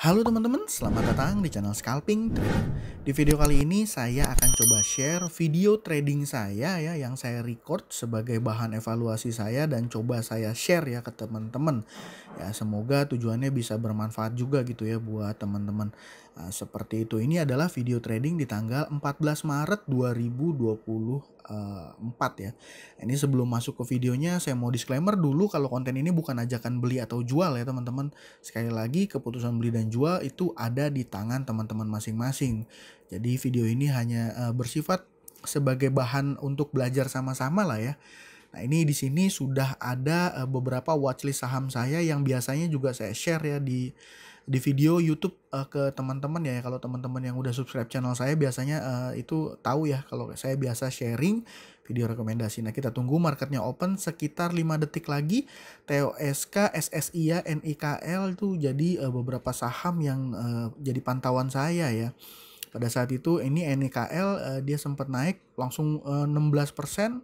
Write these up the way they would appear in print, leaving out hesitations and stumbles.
Halo teman-teman, selamat datang di channel Scalping Trader. Di video kali ini saya akan coba share video trading saya ya yang saya record sebagai bahan evaluasi saya dan coba saya share ya ke teman-teman. Ya semoga tujuannya bisa bermanfaat juga gitu ya buat teman-teman. Seperti itu. Ini adalah video trading di tanggal 14 Maret 2024 ya. Ini sebelum masuk ke videonya saya mau disclaimer dulu kalau konten ini bukan ajakan beli atau jual ya teman-teman. Sekali lagi keputusan beli dan jual itu ada di tangan teman-teman masing-masing. Jadi video ini hanya bersifat sebagai bahan untuk belajar sama-sama lah ya. Nah, ini di sini sudah ada beberapa watchlist saham saya yang biasanya juga saya share ya di video YouTube ke teman-teman ya. Kalau teman-teman yang udah subscribe channel saya biasanya itu tahu ya kalau saya biasa sharing video rekomendasi. Nah, kita tunggu marketnya open sekitar 5 detik lagi. TOSK, SSI, NIKL itu jadi beberapa saham yang jadi pantauan saya ya. Pada saat itu ini NIKL dia sempat naik langsung 16%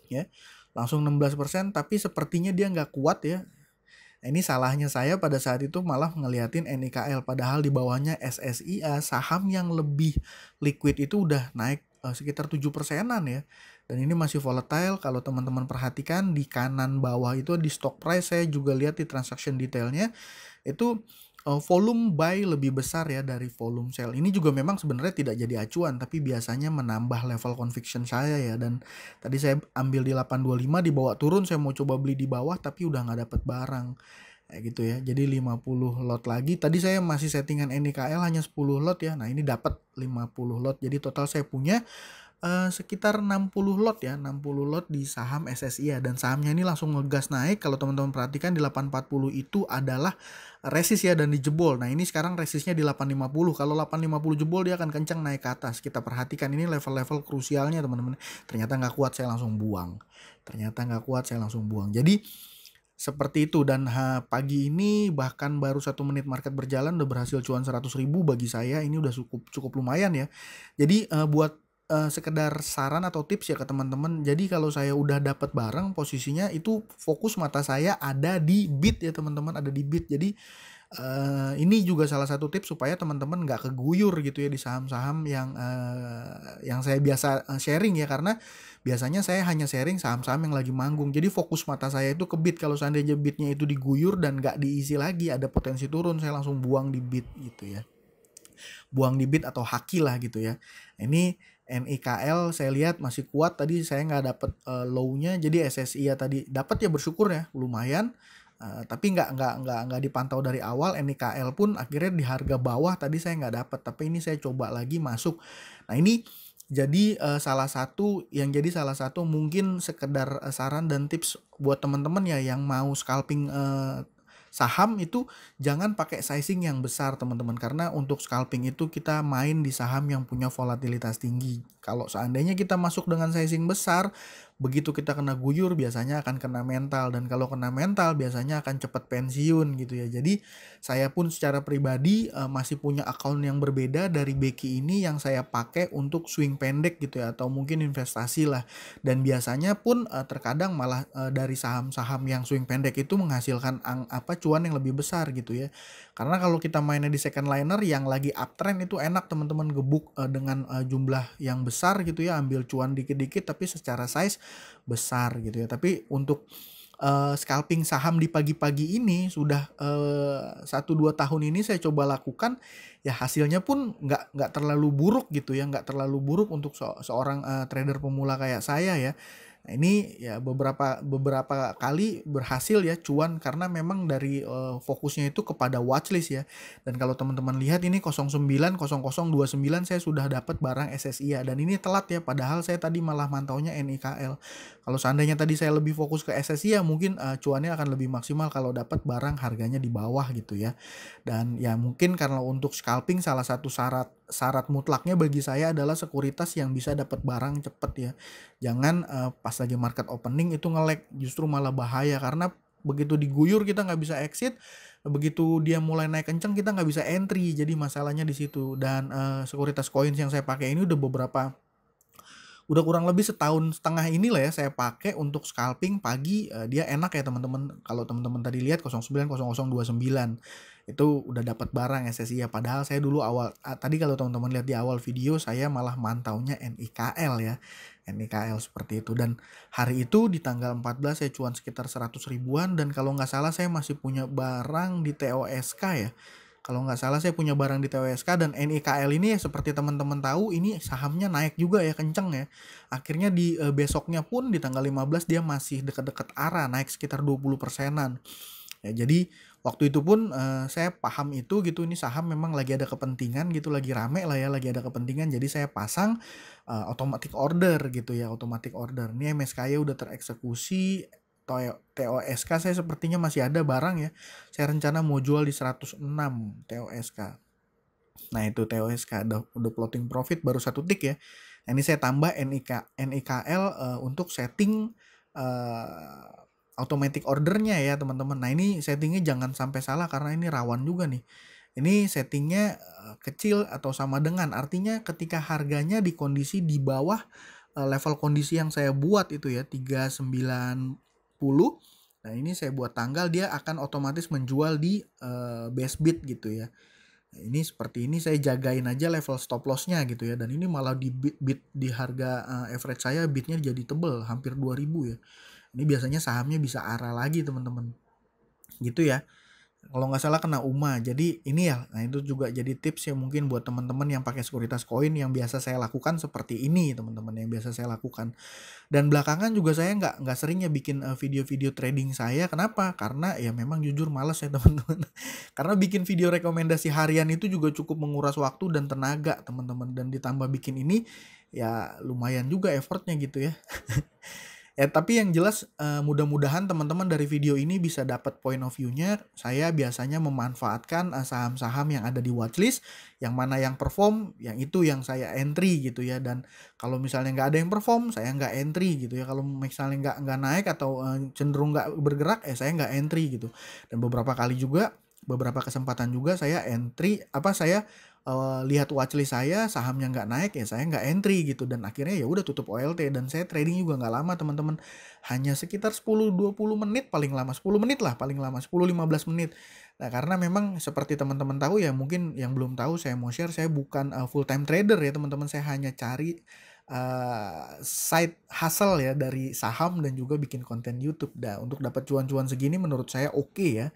ya. Langsung 16% tapi sepertinya dia nggak kuat ya. Ini salahnya saya pada saat itu malah ngeliatin NIKL padahal di bawahnya SSIA saham yang lebih liquid itu udah naik sekitar 7%-an ya. Dan ini masih volatile. Kalau teman-teman perhatikan di kanan bawah itu di stock price, saya juga lihat di transaction detailnya itu volume buy lebih besar ya dari volume sell. Ini juga memang sebenarnya tidak jadi acuan tapi biasanya menambah level conviction saya ya. Dan tadi saya ambil di 825 dibawa turun, saya mau coba beli di bawah tapi udah nggak dapet barang kayak gitu ya. Jadi 50 lot lagi. Tadi saya masih settingan NIKL hanya 10 lot ya. Nah ini dapat 50 lot. Jadi total saya punya sekitar 60 lot ya, 60 lot di saham SSI ya. Dan sahamnya ini langsung ngegas naik. Kalau teman-teman perhatikan di 840 itu adalah resist ya dan dijebol. Nah ini sekarang resistnya di 850. Kalau 850 jebol dia akan kencang naik ke atas. Kita perhatikan ini level-level krusialnya teman-teman. Ternyata nggak kuat, saya langsung buang. Jadi seperti itu. Dan pagi ini bahkan baru 1 menit market berjalan udah berhasil cuan 100.000 bagi saya. Ini udah cukup lumayan ya. Jadi buat sekedar saran atau tips ya ke teman-teman. Jadi kalau saya udah dapat barang posisinya itu fokus mata saya ada di bid ya teman-teman, ada di bid. Jadi ini juga salah satu tips supaya teman-teman nggak keguyur gitu ya di saham-saham yang saya biasa sharing ya, karena biasanya saya hanya sharing saham-saham yang lagi manggung. Jadi fokus mata saya itu ke bid. Kalau seandainya bidnya itu diguyur dan nggak diisi lagi, ada potensi turun, saya langsung buang di bid gitu ya. Buang di bid atau haki lah gitu ya. Ini NIKL saya lihat masih kuat, tadi saya nggak dapet low-nya, jadi SSI ya tadi dapat ya, bersyukur ya lumayan. Tapi nggak dipantau dari awal. NIKL pun akhirnya di harga bawah tadi saya nggak dapet, tapi ini saya coba lagi masuk. Nah ini jadi salah satu mungkin sekedar saran dan tips buat teman-teman ya yang mau scalping saham itu jangan pakai sizing yang besar teman-teman, karena untuk scalping itu kita main di saham yang punya volatilitas tinggi. Kalau seandainya kita masuk dengan sizing besar, begitu kita kena guyur biasanya akan kena mental, dan kalau kena mental biasanya akan cepat pensiun gitu ya. Jadi saya pun secara pribadi masih punya account yang berbeda dari Becky ini yang saya pakai untuk swing pendek gitu ya, atau mungkin investasi lah. Dan biasanya pun terkadang malah dari saham-saham yang swing pendek itu menghasilkan cuan yang lebih besar gitu ya. Karena kalau kita mainnya di second liner yang lagi uptrend itu enak teman-teman, gebuk dengan jumlah yang besar gitu ya, ambil cuan dikit-dikit tapi secara size besar gitu ya. Tapi untuk scalping saham di pagi-pagi ini sudah 1-2 tahun ini saya coba lakukan ya, hasilnya pun nggak terlalu buruk gitu ya, nggak terlalu buruk untuk seorang trader pemula kayak saya ya. Nah ini ya beberapa kali berhasil ya cuan karena memang dari fokusnya itu kepada watchlist ya. Dan kalau teman-teman lihat ini 090029 saya sudah dapat barang SSI ya, dan ini telat ya, padahal saya tadi malah mantaunya NIKL. Kalau seandainya tadi saya lebih fokus ke SSI ya mungkin cuannya akan lebih maksimal kalau dapat barang harganya di bawah gitu ya. Dan ya mungkin karena untuk scalping salah satu syarat mutlaknya bagi saya adalah sekuritas yang bisa dapat barang cepet ya. Jangan pas lagi market opening itu nge-lag, justru malah bahaya karena begitu diguyur kita nggak bisa exit, begitu dia mulai naik kenceng kita nggak bisa entry. Jadi masalahnya di situ. Dan sekuritas coins yang saya pakai ini udah kurang lebih 1,5 tahun ini lah ya saya pakai untuk scalping pagi. Dia enak ya teman-teman. Kalau teman-teman tadi lihat 090029 itu udah dapat barang SSI ya. Padahal saya dulu tadi kalau teman-teman lihat di awal video, saya malah mantaunya NIKL ya. NIKL seperti itu. Dan hari itu di tanggal 14 saya cuan sekitar 100 ribuan, dan kalau nggak salah saya masih punya barang di TOSK ya. Kalau nggak salah saya punya barang di TOSK, dan NIKL ini ya seperti teman-teman tahu, ini sahamnya naik juga ya, kenceng ya. Akhirnya di besoknya pun di tanggal 15 dia masih dekat-dekat arah, naik sekitar 20%-an. Ya, jadi waktu itu pun saya paham itu gitu, ini saham memang lagi ada kepentingan gitu, lagi rame lah ya, lagi ada kepentingan. Jadi saya pasang automatic order gitu ya, automatic order. Ini MSKY udah tereksekusi, TOSK saya sepertinya masih ada barang ya. Saya rencana mau jual di 106 TOSK. Nah itu TOSK udah floating profit baru 1 tick ya. Nah, ini saya tambah NIKL untuk setting automatic ordernya ya teman-teman. Nah ini settingnya jangan sampai salah karena ini rawan juga nih. Ini settingnya kecil atau sama dengan, artinya ketika harganya di kondisi di bawah level kondisi yang saya buat itu ya 390. Nah ini saya buat tanggal, dia akan otomatis menjual di base bid gitu ya. Nah, ini seperti ini saya jagain aja level stop lossnya gitu ya, dan ini malah di bid di harga average saya bidnya jadi tebel hampir 2000 ya. Ini biasanya sahamnya bisa arah lagi teman-teman gitu ya. Kalau nggak salah kena UMA. Jadi ini ya, nah itu juga jadi tips ya mungkin buat teman-teman yang pakai sekuritas koin yang biasa saya lakukan seperti ini teman-teman, yang biasa saya lakukan. Dan belakangan juga saya nggak sering ya bikin video-video trading saya. Kenapa? Karena ya memang jujur males ya teman-teman. Karena bikin video rekomendasi harian itu juga cukup menguras waktu dan tenaga teman-teman. Dan ditambah bikin ini ya lumayan juga effortnya gitu ya. Ya, tapi yang jelas mudah-mudahan teman-teman dari video ini bisa dapat point of view-nya. Saya biasanya memanfaatkan saham-saham yang ada di watchlist, yang mana yang perform, yang itu yang saya entry gitu ya. Dan kalau misalnya nggak ada yang perform, saya nggak entry gitu ya. Kalau misalnya nggak naik atau cenderung nggak bergerak, saya nggak entry gitu. Dan beberapa kesempatan juga saya lihat watchlist saya, sahamnya nggak naik ya saya nggak entry gitu, dan akhirnya ya udah tutup OLT. Dan saya trading juga nggak lama teman-teman, hanya sekitar 10-20 menit paling lama, 10 menit lah paling lama, 10-15 menit. Nah karena memang seperti teman-teman tahu ya, mungkin yang belum tahu saya mau share, saya bukan full time trader ya teman-teman, saya hanya cari side hustle ya dari saham dan juga bikin konten YouTube. Nah untuk dapat cuan-cuan segini menurut saya oke ya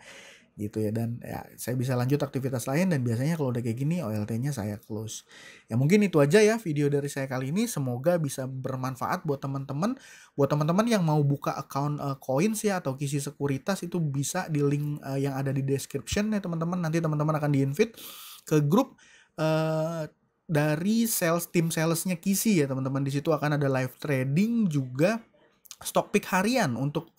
gitu ya, dan ya saya bisa lanjut aktivitas lain, dan biasanya kalau udah kayak gini OLT-nya saya close. Ya mungkin itu aja ya video dari saya kali ini, semoga bisa bermanfaat buat teman-teman. Buat teman-teman yang mau buka account coins ya atau kisi sekuritas, itu bisa di link yang ada di description ya teman-teman. Nanti teman-teman akan di-invite ke grup dari tim salesnya kisi ya teman-teman. Di situ akan ada live trading juga, stock pick harian untuk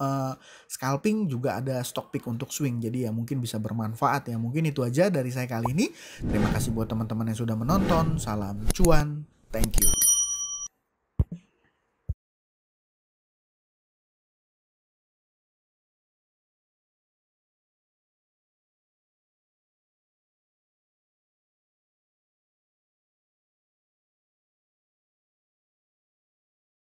scalping, juga ada stock pick untuk swing. Jadi ya mungkin bisa bermanfaat ya. Mungkin itu aja dari saya kali ini. Terima kasih buat teman-teman yang sudah menonton. Salam cuan. Thank you.